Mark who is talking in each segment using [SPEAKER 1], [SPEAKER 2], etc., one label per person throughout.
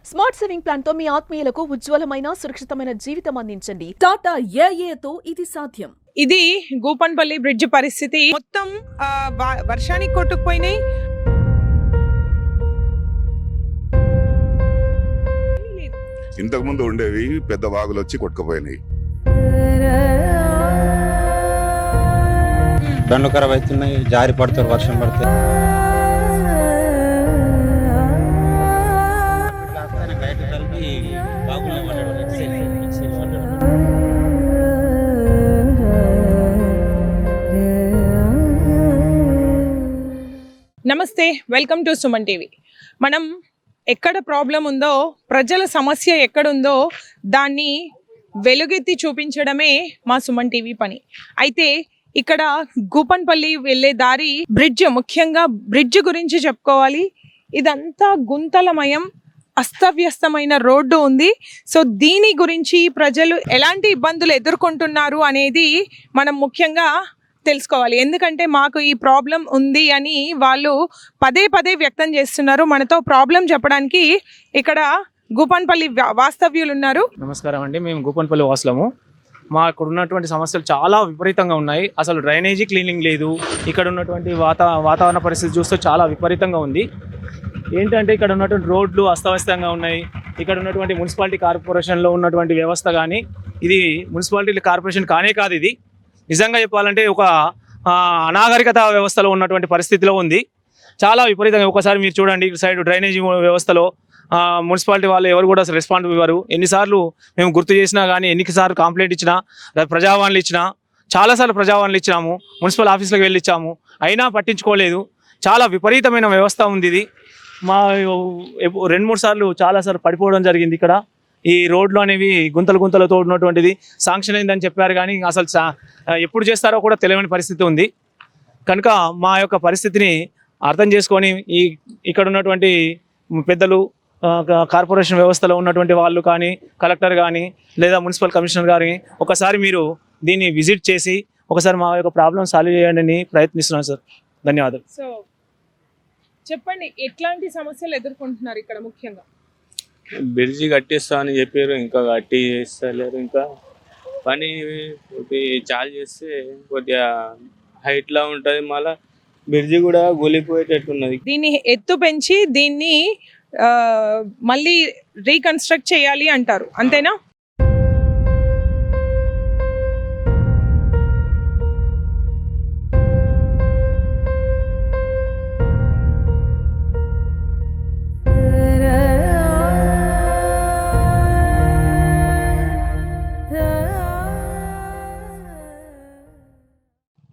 [SPEAKER 1] Smart saving plan తో మీ ఆత్మీయులకు ఉజ్వలమైన సురక్షితమైన జీవితం అందించండి. టాటా ఏఏతో ఇది సాధ్యం.
[SPEAKER 2] ఇది గూపన్పల్లి బ్రిడ్జ్ పరిస్థితి. మొత్తం వర్షానికి కొట్టుకుపోయినాయి.
[SPEAKER 3] ఇంతకు ముందు ఉండేవి పెద్ద వాగులు వచ్చి కొట్టుకుపోయినాయి.
[SPEAKER 4] బండ్లు ఖరాబ్ అవుతున్నాయి, జారి పడతారు వర్షం పడితే.
[SPEAKER 2] నమస్తే, వెల్కమ్ టు సుమన్ టీవీ. మనం ఎక్కడ ప్రాబ్లం ఉందో, ప్రజల సమస్య ఎక్కడుందో దాన్ని వెలుగెత్తి చూపించడమే మా సుమన్ టీవీ పని. అయితే ఇక్కడ గూపన్పల్లి వెళ్ళే దారి బ్రిడ్జ్, ముఖ్యంగా బ్రిడ్జ్ గురించి చెప్పుకోవాలి. ఇదంతా గుంతలమయం, అస్తవ్యస్తమైన రోడ్డు ఉంది. సో దీని గురించి ప్రజలు ఎలాంటి ఇబ్బందులు ఎదుర్కొంటున్నారు అనేది మనం ముఖ్యంగా తెలుసుకోవాలి. ఎందుకంటే మాకు ఈ ప్రాబ్లం ఉంది అని వాళ్ళు పదే పదే వ్యక్తం చేస్తున్నారు. మనతో ప్రాబ్లం చెప్పడానికి ఇక్కడ గూపన్పల్లి వాస్తవ్యులు ఉన్నారు.
[SPEAKER 5] నమస్కారం అండి, మేము గూపన్పల్లి వాసులము. మా ఇక్కడ ఉన్నటువంటి సమస్యలు చాలా విపరీతంగా ఉన్నాయి. అసలు డ్రైనేజీ క్లీనింగ్ లేదు. ఇక్కడ ఉన్నటువంటి వాతావరణ పరిస్థితి చూస్తే చాలా విపరీతంగా ఉంది. ఏంటంటే ఇక్కడ ఉన్నటువంటి రోడ్లు అస్తవ్యస్తంగా ఉన్నాయి. ఇక్కడ ఉన్నటువంటి మున్సిపాలిటీ కార్పొరేషన్లో ఉన్నటువంటి వ్యవస్థ కానీ, ఇది మున్సిపాలిటీ కార్పొరేషన్ కానే కాదు. ఇది నిజంగా చెప్పాలంటే ఒక అనాగరికత వ్యవస్థలో ఉన్నటువంటి పరిస్థితిలో ఉంది. చాలా విపరీతంగా. ఒకసారి మీరు చూడండి, ఇటు సైడ్ డ్రైనేజీ వ్యవస్థలో మున్సిపాలిటీ వాళ్ళు ఎవరు కూడా రెస్పాండ్ ఇవ్వరు. ఎన్నిసార్లు మేము గుర్తు చేసినా కానీ, ఎన్నిసార్లు కంప్లైంట్ ఇచ్చినా, ప్రజావాణిలు ఇచ్చినా, చాలాసార్లు ప్రజావాణిలు ఇచ్చినాము, మున్సిపల్ ఆఫీసులకు వెళ్ళి ఇచ్చాము, అయినా పట్టించుకోలేదు. చాలా విపరీతమైన వ్యవస్థ ఉంది ఇది. మా 2-3 సార్లు చాలాసార్లు పడిపోవడం జరిగింది. ఇక్కడ ఈ రోడ్లు అనేవి గుంతలతో ఉన్నటువంటిది. శాంక్షన్ అయిందని చెప్పారు కానీ అసలు ఎప్పుడు చేస్తారో కూడా తెలియని పరిస్థితి ఉంది. కనుక మా యొక్క పరిస్థితిని అర్థం చేసుకొని ఇక్కడ ఉన్నటువంటి పెద్దలు, కార్పొరేషన్ వ్యవస్థలో ఉన్నటువంటి వాళ్ళు కానీ, కలెక్టర్ కానీ లేదా మున్సిపల్ కమిషనర్ కానీ ఒకసారి మీరు దీన్ని విజిట్ చేసి ఒకసారి మా యొక్క ప్రాబ్లం సాల్వ్ చేయండి అని ప్రయత్నిస్తున్నాను సార్. ధన్యవాదాలు.
[SPEAKER 2] సో చెప్పండి, ఎట్లాంటి సమస్యలు ఎదుర్కొంటున్నారు ఇక్కడ ముఖ్యంగా?
[SPEAKER 6] బ్రిడ్జి కట్టిస్తా అని చెప్పారు, ఇంకా కట్టి చేస్తలేరు. ఇంకా పని చాలు చేస్తే కొద్దిగా హైట్లో ఉంటుంది. మళ్ళీ బ్రిడ్జి కూడా కూలిపోయేటట్టున్నది.
[SPEAKER 2] దీన్ని ఎత్తు పెంచి దీన్ని మళ్ళీ రీకన్స్ట్రక్ట్ చేయాలి అంటారు, అంతేనా?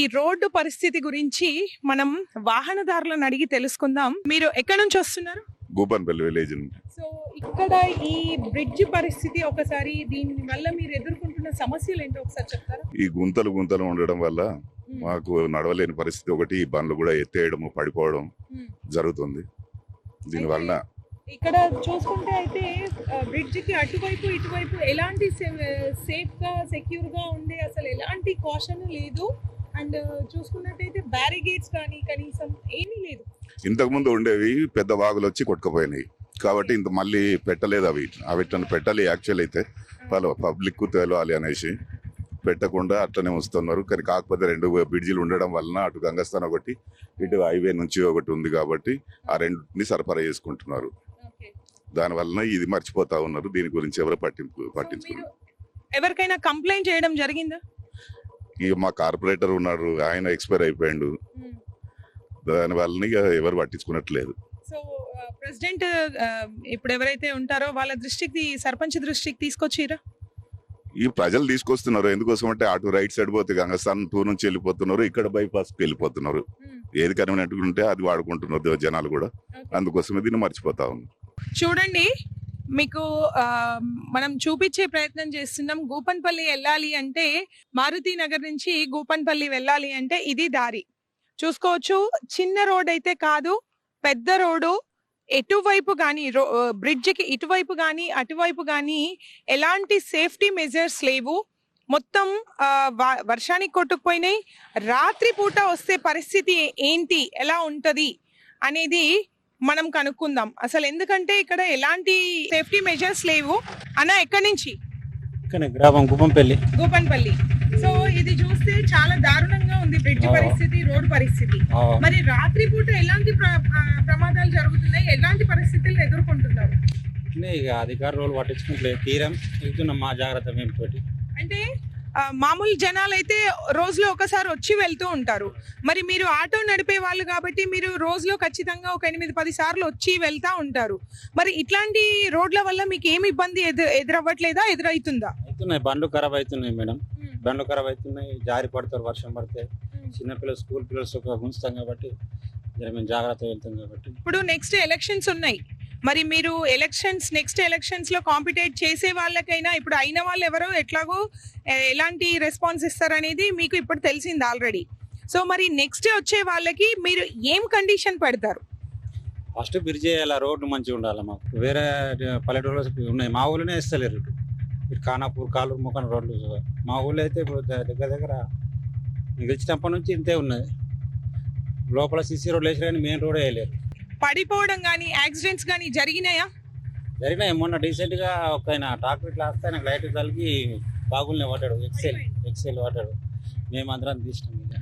[SPEAKER 2] ఈ రోడ్డు పరిస్థితి గురించి మనం వాహనదారులను అడిగి తెలుసుకుందాం. మీరు ఎక్కడి నుంచి వస్తున్నారు?
[SPEAKER 3] గూపన్పల్లి విలేజ్.
[SPEAKER 2] సో ఇక్కడ ఈ బ్రిడ్జ్ పరిస్థితి, ఒకసారి దీని వల్ల మీరు ఎదుర్కొంటున్న సమస్యలు ఏంటో ఒకసారి చెప్తారా?
[SPEAKER 3] ఈ గుంతలు ఉండడం వల్ల మాకు నడవలేని పరిస్థితి ఒకటి. ఈ బండ్లు కూడా ఎత్తేయడము, పడిపోవడం జరుగుతుంది. దీనివల్ల
[SPEAKER 2] ఇక్కడ చూసుకుంటే అయితే బ్రిడ్జ్ కి అటువైపు ఇటువైపు ఎలాంటి సేఫ్ గా, సెక్యూర్ గా ఉండే అసలు ఎలాంటి కాషన్ లేదు. అండ్ చూసుకున్నట్టయితే బ్యారిగేట్స్ కానీ కనీసం ఏమీ లేదు.
[SPEAKER 3] ఇంతకు ముందు ఉండేవి పెద్ద వాగులు వచ్చి కొట్టుకుపోయినాయి కాబట్టి ఇంత మళ్ళీ పెట్టలేదు. అవిటను పెట్టాలి యాక్చువల్ అయితే, పబ్లిక్ తెలవాలి అనేసి పెట్టకుండా అట్లనే వస్తున్నారు. కానీ కాకపోతే 2 బ్రిడ్జిలు ఉండడం వలన అటు గంగస్థాన్ ఒకటి, ఇటు హైవే నుంచి ఒకటి ఉంది కాబట్టి ఆ రెండుని సరఫరా చేసుకుంటున్నారు. దానివల్ల ఇది మర్చిపోతా ఉన్నారు. దీని గురించి ఎవరు పట్టించుకున్నారు?
[SPEAKER 2] ఎవరికైనా కంప్లైంట్ చేయడం జరిగిందా?
[SPEAKER 3] ఇక మా కార్పొరేటర్ ఉన్నాడు, ఆయన ఎక్స్పైర్ అయిపోయాడు. దానివల్ల ఇక ఎవరు పట్టించుకున్నట్లేదు.
[SPEAKER 2] సో ప్రెసిడెంట్ ఇప్పుడు ఎవరైతే ఉంటారో వాళ్ళ దృష్టికి, సర్పంచ్ దృష్టికి తీసుకొచ్చిరా?
[SPEAKER 3] ఈ ప్రజలు తీసుకొస్తున్నారు. ఎందుకోసం అంటే అటు రైట్ సైడ్ పోతే గంగస్థానం 2 నుంచి వెళ్ళిపోతున్నారు, ఇక్కడ బైపాస్కి వెళ్ళిపోతున్నారు. ఏది కన్వీనియంట్ ఉంటే అది వాడుకుంటున్నారు జనాలు కూడా. అందుకోసమే దీన్ని మర్చిపోతా ఉన్నారు.
[SPEAKER 2] చూడండి, మీకు మనం చూపించే ప్రయత్నం చేస్తున్నాం. గూపన్పల్లి వెళ్ళాలి అంటే, మారుతి నగర్ నుంచి గూపన్పల్లి వెళ్ళాలి అంటే ఇది దారి చూసుకోవచ్చు. చిన్న రోడ్ అయితే కాదు, పెద్ద రోడ్డు. ఎటువైపు కానీ బ్రిడ్జికి ఇటువైపు కానీ అటువైపు కానీ ఎలాంటి సేఫ్టీ మెజర్స్ లేవు. మొత్తం వర్షానికి కొట్టుకుపోయినాయి. రాత్రి పూట వస్తే పరిస్థితి ఏంటి, ఎలా ఉంటుంది అనేది మనం కనుక్కుందాం అసలు, ఎందుకంటే ఇక్కడ ఎలాంటి సేఫ్టీ మెజర్స్ లేవు. అన్న ఎక్కడి నుంచి?
[SPEAKER 4] కానీ గ్రామం గుప్పంపల్లి.
[SPEAKER 2] గోపన్పల్లి. సో ఇది చూస్తే చాలా దారుణంగా ఉంది బ్రిడ్జ్ పరిస్థితి, రోడ్ పరిస్థితి. మరి రాత్రి పూట ఎలాంటి ప్రమాదాలు జరుగుతున్నాయి, ఎలాంటి పరిస్థితులను ఎదుర్కొంటున్నారు?
[SPEAKER 4] ఇక అధికారులు పట్టించుకుంటలేదు, తీరం వెళ్తున్నాం మా జాగ్రత్త మేము తోటి.
[SPEAKER 2] అంటే మామూలు జనాలు అయితే రోజులో ఒకసారి వచ్చి వెళ్తూ ఉంటారు. మరి మీరు ఆటో నడిపే వాళ్ళు కాబట్టి మీరు రోజులో ఖచ్చితంగా ఒక 8-10 సార్లు వచ్చి వెళ్తా ఉంటారు. మరి ఇట్లాంటి రోడ్ల వల్ల మీకు ఏమి ఇబ్బంది ఎదురవ్వట్లేదా, ఎదురవుతుందా?
[SPEAKER 4] అవుతున్నాయి, బండ్లు ఖరాబ్ అవుతున్నాయి మేడం. బండ్లు ఖరాబ్ అవుతున్నాయి, జారి పడతారు వర్షం పడితే. చిన్నపిల్లలు స్కూల్ పిల్లలు ఉంచుతాం కాబట్టి మేము జాగ్రత్త వెళ్తాం కాబట్టి.
[SPEAKER 2] ఇప్పుడు నెక్స్ట్ ఎలక్షన్స్ ఉన్నాయి. మరి మీరు నెక్స్ట్ ఎలక్షన్స్ లో కాంపిటేట్ చేసే వాళ్ళకైనా ఇప్పుడు అయిన వాళ్ళు ఎవరో ఎట్లాగో ఎలాంటి రెస్పాన్స్ ఇస్తారనేది మీకు ఇప్పుడు తెలిసింది ఆల్రెడీ. సో మరి నెక్స్ట్ వచ్చే వాళ్ళకి మీరు ఏం కండిషన్ పెడతారు?
[SPEAKER 4] ఫస్ట్ బ్రిడ్జ్ చేయాలి, రోడ్డు మంచిగా ఉండాలి. మాకు వేరే పల్లెటూరులో ఉన్నాయి, మా ఊళ్ళోనే ఇస్తలేరు. ఇటు ఖానాపూర్, కాలూరు, ముఖాన రోడ్లు మా ఊళ్ళో అయితే ఇప్పుడు దగ్గర గెలిచినప్పటి నుంచి ఇంతే ఉన్నది. లోపల సిసి రోడ్లు వేసారు కానీ మెయిన్ రోడ్ వేయలేరు.
[SPEAKER 2] పడిపోవడం కానీ యాక్సిడెంట్స్ కానీ జరిగినాయా?
[SPEAKER 4] జరిగినాయి. మొన్న రీసెంట్ గా ఒక ఆయన ట్రాక్టర్ ఇట్లా వస్తే ఆయనకు లైట్ తగిలి బాగుల్ని పడ్డాడు, ఎక్సెల్ పడ్డాడు. మేము అందరం తీసినాం ఇక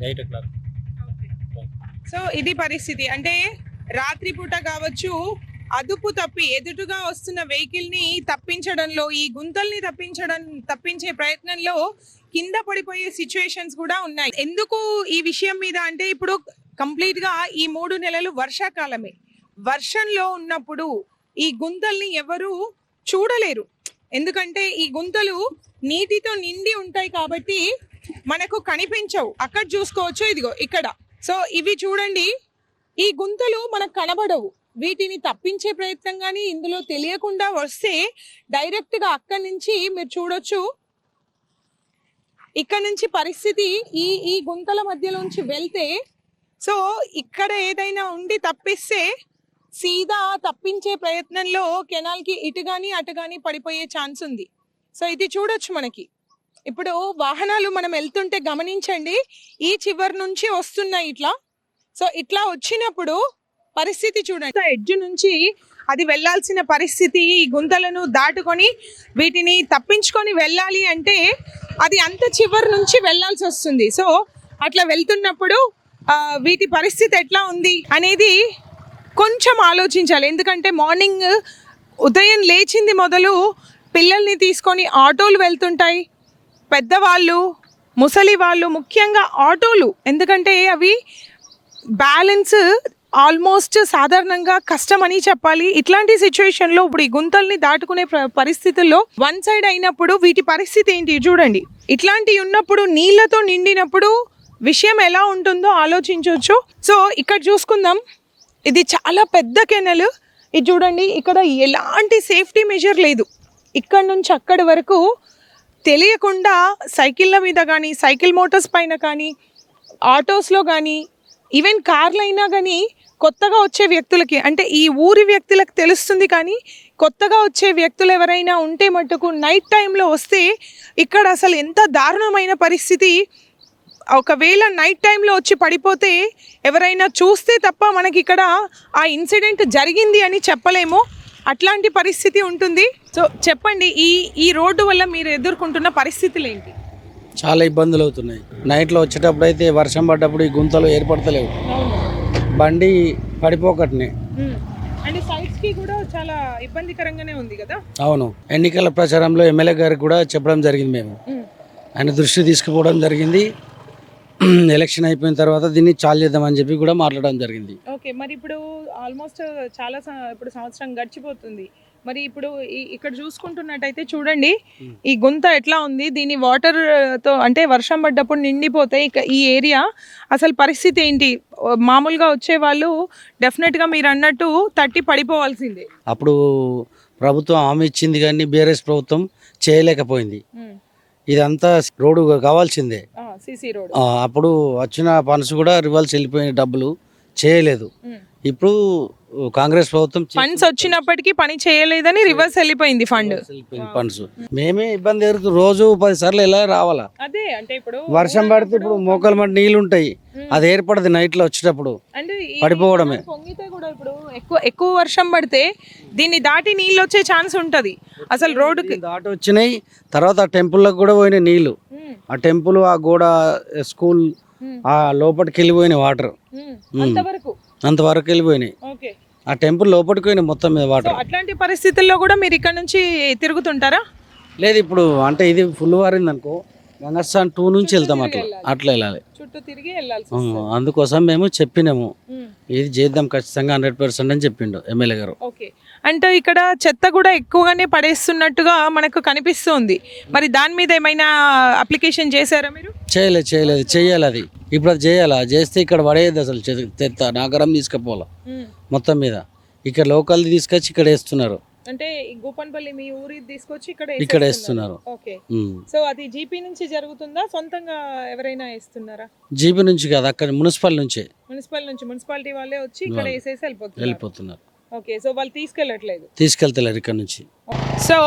[SPEAKER 4] 8 o'clock.
[SPEAKER 2] సో ఇది పరిస్థితి. అంటే రాత్రిపూట కావచ్చు, అదుపు తప్పి ఎదురుగా వస్తున్న వెహికల్ ని తప్పించడంలో, ఈ గుంతల్ని తప్పించే ప్రయత్నంలో కింద పడిపోయే సిచ్యువేషన్స్ కూడా ఉన్నాయి. ఎందుకు ఈ విషయం మీద అంటే ఇప్పుడు కంప్లీట్ గా ఈ 3 నెలలు వర్షాకాలమే. వర్షంలో ఉన్నప్పుడు ఈ గుంతల్ని ఎవరు చూడలేరు, ఎందుకంటే ఈ గుంతలు నీటితో నిండి ఉంటాయి కాబట్టి మనకు కనిపించవు. అక్కడ చూసుకోవచ్చు, ఇదిగో ఇక్కడ. సో ఇవి చూడండి, ఈ గుంతలు మనకు కనబడవు. వీటిని తప్పించే ప్రయత్నం కానీ ఇందులో తెలియకుండా వస్తే డైరెక్ట్ గా అక్కడి నుంచి మీరు చూడొచ్చు. ఇక్కడ నుంచి పరిస్థితి ఈ గుంతల మధ్యలోంచి వెళ్తే, సో ఇక్కడ ఏదైనా ఉండి తప్పిస్తే సీదా తప్పించే ప్రయత్నంలో కెనాల్ కి ఇటు గాని అటు గాని పడిపోయే ఛాన్స్ ఉంది. సో ఇది చూడొచ్చు మనకి. ఇప్పుడు వాహనాలు మనం వెళ్తుంటే గమనించండి, ఈ చివరి నుంచి వస్తున్నాయి ఇట్లా. సో ఇట్లా వచ్చినప్పుడు పరిస్థితి చూడండి, ఎడ్జ్ నుంచి అది వెళ్ళాల్సిన పరిస్థితి. ఈ గుంతలను దాటుకొని వీటిని తప్పించుకొని వెళ్ళాలి అంటే అది అంత చివరి నుంచి వెళ్ళాల్సి వస్తుంది. సో అట్లా వెళ్తున్నప్పుడు వీటి పరిస్థితి ఎట్లా ఉంది అనేది కొంచెం ఆలోచించాలి. ఎందుకంటే మార్నింగ్ ఉదయం లేచింది మొదలు పిల్లల్ని తీసుకొని ఆటోలు వెళ్తుంటాయి, పెద్దవాళ్ళు, ముసలి వాళ్ళు, ముఖ్యంగా ఆటోలు. ఎందుకంటే అవి బ్యాలెన్స్ ఆల్మోస్ట్ సాధారణంగా కష్టమని చెప్పాలి. ఇట్లాంటి సిచ్యువేషన్లో ఇప్పుడు ఈ గుంతల్ని దాటుకునే పరిస్థితుల్లో వన్ సైడ్ అయినప్పుడు వీటి పరిస్థితి ఏంటి చూడండి. ఇట్లాంటివి ఉన్నప్పుడు, నీళ్లతో నిండినప్పుడు విషయం ఎలా ఉంటుందో ఆలోచించవచ్చు. సో ఇక్కడ చూసుకుందాం, ఇది చాలా పెద్ద కెనాల్. ఇది చూడండి, ఇక్కడ ఎలాంటి సేఫ్టీ మెజర్ లేదు. ఇక్కడ నుంచి అక్కడి వరకు తెలియకుండా సైకిళ్ళ మీద కానీ, సైకిల్ మోటార్స్ పైన కానీ, ఆటోస్లో కానీ, ఈవెన్ కార్లు అయినా కానీ కొత్తగా వచ్చే వ్యక్తులకి, అంటే ఈ ఊరి వ్యక్తులకు తెలుస్తుంది, కానీ కొత్తగా వచ్చే వ్యక్తులు ఎవరైనా ఉంటే మటుకు నైట్ టైంలో వస్తే ఇక్కడ అసలు ఎంత దారుణమైన పరిస్థితి. ఒకవేళ నైట్ టైంలో వచ్చి పడిపోతే ఎవరైనా చూస్తే తప్ప మనకి ఇక్కడ ఆ ఇన్సిడెంట్ జరిగింది అని చెప్పలేము, అట్లాంటి పరిస్థితి ఉంటుంది. సో చెప్పండి, ఈ రోడ్డు వల్ల మీరు ఎదుర్కొంటున్న పరిస్థితులు ఏంటి?
[SPEAKER 7] చాలా ఇబ్బందులు అవుతున్నాయి. నైట్లో వచ్చేటప్పుడు అయితే వర్షం పడ్డప్పుడు ఈ గుంతలు ఏర్పడతలేవు, బండి పడిపోకట్నే.
[SPEAKER 2] అంటే సైడ్స్ కి కూడా చాలా ఇబ్బందికరంగానే ఉంది కదా.
[SPEAKER 7] అవును, ఎన్నికల ప్రచారంలో ఎమ్మెల్యే గారికి కూడా చెప్పడం జరిగింది, మేము ఆయన దృష్టి తీసుకుపోవడం జరిగింది. ఎలక్షన్ అయిపోయిన తర్వాత దీన్ని చాలు చేద్దామని చెప్పి కూడా మాట్లాడడం జరిగింది.
[SPEAKER 2] ఓకే, మరి ఇప్పుడు ఆల్మోస్ట్ చాలా ఇప్పుడు సంవత్సరం గడిచిపోతుంది. మరి ఇప్పుడు ఇక్కడ చూసుకుంటున్నట్టయితే చూడండి, ఈ గుంత ఎట్లా ఉంది. దీని వాటర్ తో అంటే వర్షం పడ్డప్పుడు నిండిపోతే ఈ ఏరియా అసలు పరిస్థితి ఏంటి? మామూలుగా వచ్చే వాళ్ళు డెఫినెట్గా మీరు అన్నట్టు తట్టి పడిపోవాల్సిందే.
[SPEAKER 7] అప్పుడు ప్రభుత్వం హామీ ఇచ్చింది కానీ బీఆర్ఎస్ ప్రభుత్వం చేయలేకపోయింది. ఇదంతా రోడ్డు కావాల్సిందే.
[SPEAKER 2] సిసి రోడ్
[SPEAKER 7] అప్పుడు వచ్చిన ఫండ్స్ కూడా రివర్స్ వెళ్ళిపోయిన డబ్బులు చేయలేదు. ఇప్పుడు కాంగ్రెస్ ప్రభుత్వం
[SPEAKER 2] ఫండ్స్ వచ్చినప్పటికీ పని చేయలేదని రివర్స్ వెళ్ళిపోయింది ఫండ్.
[SPEAKER 7] ఫండ్స్ మేమే ఇబ్బంది ఎదురుతూ రోజు 10 సార్లు ఎలా రావాలా.
[SPEAKER 2] అదే అంటే ఇప్పుడు
[SPEAKER 7] వర్షం పడితే ఇప్పుడు మోకాలు మట్టి నీళ్ళు ఉంటాయి, అది ఏర్పడదు నైట్ లో వచ్చేటప్పుడు
[SPEAKER 2] అంటే
[SPEAKER 7] పడిపోవడమే.
[SPEAKER 2] పొంగితే కూడా ఇప్పుడు ఎక్కువ వర్షం పడితే దీన్ని దాటి నీళ్ళు వచ్చే ఛాన్స్ ఉంటది. అసలు రోడ్డుకి
[SPEAKER 7] దాటి వచ్చినాయి. తర్వాత ఆ టెంపుల్లకు కూడా పోయినాయి నీళ్లు. ఆ టెంపుల్, ఆ గోడ, స్కూల్, ఆ లోపలికి వెళ్ళిపోయినాయి వాటర్. అంతవరకు వెళ్ళిపోయినాయి.
[SPEAKER 2] ఓకే,
[SPEAKER 7] ఆ టెంపుల్ లోపలికి పోయినాయి మొత్తం మీద వాటర్.
[SPEAKER 2] అట్లాంటి పరిస్థితుల్లో కూడా మీరు ఇక్కడ నుంచి తిరుగుతుంటారా?
[SPEAKER 7] లేదు, ఇప్పుడు అంటే ఇది ఫుల్ వారింది అనుకో, గంగస్థాన్ 2 నుంచి వెళ్తాం, అట్లా వెళ్ళాలి,
[SPEAKER 2] చుట్టూ తిరిగి వెళ్ళాల్సి
[SPEAKER 7] అందుకోసం మేము చెప్పినాము ఇది చేద్దాం ఖచ్చితంగా 100% అని చెప్పిండు ఎమ్మెల్యే గారు.
[SPEAKER 2] ఓకే, అంటే ఇక్కడ చెత్త కూడా ఎక్కువగానే పడేస్తున్నట్టుగా మనకు కనిపిస్తుంది. మరి దాని మీద ఏమైనా అప్లికేషన్ చేశారా మీరు?
[SPEAKER 7] చేయలేదు చేయాలి. అది ఇప్పుడు అది చేయాలి. అది చేస్తే ఇక్కడ పడేది అసలు చెత్త నాగరం తీసుకుపోవాలి మొత్తం మీద. ఇక్కడ లోకల్ తీసుకొచ్చి ఇక్కడ వేస్తున్నారు.
[SPEAKER 2] అంటే గోపన్పల్లి మీ ఊరి తీసుకొచ్చి
[SPEAKER 7] ఇక్కడ వేస్తున్నారు.
[SPEAKER 2] ఓకే, సో అది జీపీ నుంచి జరుగుతుందా, సొంతంగా ఎవరైనా వేస్తున్నారా?
[SPEAKER 7] జీపీ నుంచి కాదు, అక్కడ మున్సిపల్ నుంచి,
[SPEAKER 2] మున్సిపాలిటీ వాళ్ళే వచ్చి ఇక్కడ వేసేసి
[SPEAKER 7] వెళ్ళిపోతున్నారు.
[SPEAKER 2] ఓకే, సో వాళ్ళు
[SPEAKER 7] తీసుకెళ్తలేరు ఇక్కడ నుంచి.
[SPEAKER 2] సో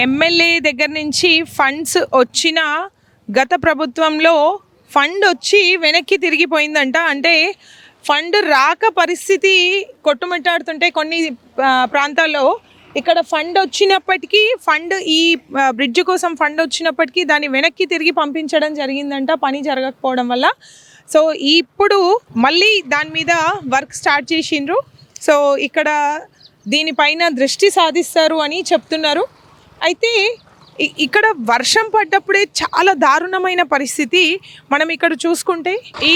[SPEAKER 2] ఎమ్మెల్యే దగ్గర నుంచి ఫండ్స్ వచ్చిన గత ప్రభుత్వంలో ఫండ్ వచ్చి వెనక్కి తిరిగిపోయిందంట. అంటే ఫండ్ రాక పరిస్థితి కొట్టుమిట్టాడుతుంటే కొన్ని ప్రాంతాల్లో ఇక్కడ ఫండ్ వచ్చినప్పటికీ ఈ బ్రిడ్జ్ కోసం ఫండ్ వచ్చినప్పటికీ దాన్ని వెనక్కి తిరిగి పంపించడం జరిగిందంట పని జరగకపోవడం వల్ల. సో ఇప్పుడు మళ్ళీ దాని మీద వర్క్ స్టార్ట్ చేసిండ్రు. సో ఇక్కడ దీనిపైన దృష్టి సాధిస్తారు అని చెప్తున్నారు. అయితే ఇక్కడ వర్షం పడ్డప్పుడే చాలా దారుణమైన పరిస్థితి. మనం ఇక్కడ చూసుకుంటే ఈ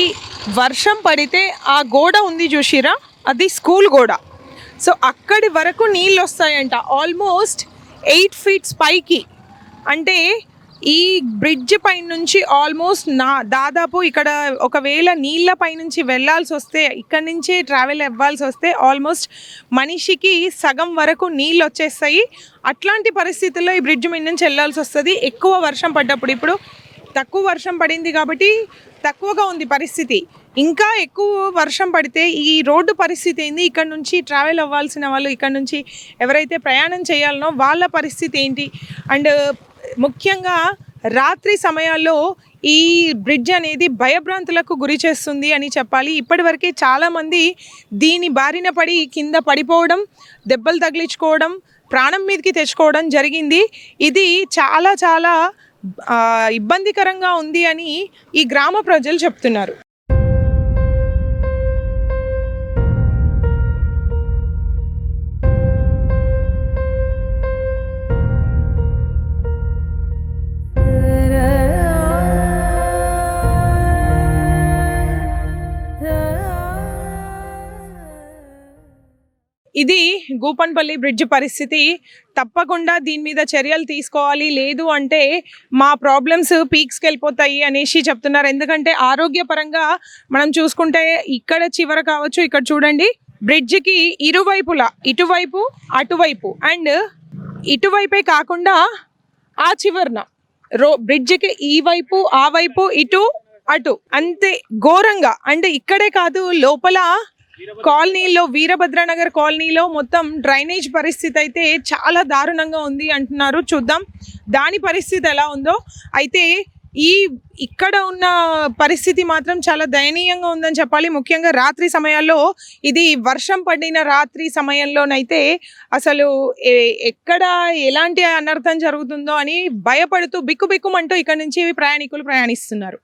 [SPEAKER 2] వర్షం పడితే ఆ గోడ ఉంది చూసిరా, అది స్కూల్ గోడ. సో అక్కడి వరకు నీళ్ళు వస్తాయంట, ఆల్మోస్ట్ 8 feet పైకి. అంటే ఈ బ్రిడ్జ్ పై నుంచి ఆల్మోస్ట్ దాదాపు ఇక్కడ ఒకవేళ నీళ్ళ పైనుంచి వెళ్ళాల్సి వస్తే, ఇక్కడి నుంచే ట్రావెల్ అవ్వాల్సి వస్తే ఆల్మోస్ట్ మనిషికి సగం వరకు నీళ్ళు వచ్చేస్తాయి. అట్లాంటి పరిస్థితుల్లో ఈ బ్రిడ్జ్ మీద నుంచి వెళ్ళాల్సి వస్తుంది ఎక్కువ వర్షం పడ్డప్పుడు. ఇప్పుడు తక్కువ వర్షం పడింది కాబట్టి తక్కువగా ఉంది పరిస్థితి. ఇంకా ఎక్కువ వర్షం పడితే ఈ రోడ్డు పరిస్థితి ఏంది, ఇక్కడ నుంచి ట్రావెల్ అవ్వాల్సిన వాళ్ళు, ఇక్కడ నుంచి ఎవరైతే ప్రయాణం చేయాలనో వాళ్ళ పరిస్థితి ఏంటి. అండ్ ముఖ్యంగా రాత్రి సమయాల్లో ఈ బ్రిడ్జ్ అనేది భయభ్రాంతులకు గురి చేస్తుంది అని చెప్పాలి. ఇప్పటివరకే చాలామంది దీని బారిన పడి కింద పడిపోవడం, దెబ్బలు తగిలించుకోవడం, ప్రాణం మీదకి తెచ్చుకోవడం జరిగింది. ఇది చాలా చాలా ఇబ్బందికరంగా ఉంది అని ఈ గ్రామ ప్రజలు చెప్తున్నారు. ఇది గోపన్పల్లి బ్రిడ్జ్ పరిస్థితి. తప్పకుండా దీని మీద చర్యలు తీసుకోవాలి, లేదు అంటే మా ప్రాబ్లమ్స్ పీక్స్కి వెళ్ళిపోతాయి అనేసి చెప్తున్నారు. ఎందుకంటే ఆరోగ్యపరంగా మనం చూసుకుంటే ఇక్కడ చివర కావచ్చు, ఇక్కడ చూడండి బ్రిడ్జ్కి ఇరువైపులా, ఇటువైపు అటువైపు అండ్ ఇటువైపే కాకుండా ఆ చివరన బ్రిడ్జ్కి ఈ వైపు ఆ వైపు ఇటు అటు అంతే ఘోరంగా. అండ్ ఇక్కడే కాదు, లోపల కాలనీలో, వీరభద్రనగర్ కాలనీలో మొత్తం డ్రైనేజ్ పరిస్థితి అయితే చాలా దారుణంగా ఉంది అంటున్నారు. చూద్దాం దాని పరిస్థితి ఎలా ఉందో. అయితే ఇక్కడ ఉన్న పరిస్థితి మాత్రం చాలా దయనీయంగా ఉందని చెప్పాలి. ముఖ్యంగా రాత్రి సమయాల్లో, ఇది వర్షం పడిన రాత్రి సమయంలోనైతే అసలు ఎక్కడ ఎలాంటి అనర్థం జరుగుతుందో అని భయపడుతూ బిక్కుబిక్కుమంటూ ఇక్కడ నుంచి ప్రయాణికులు ప్రయాణిస్తున్నారు.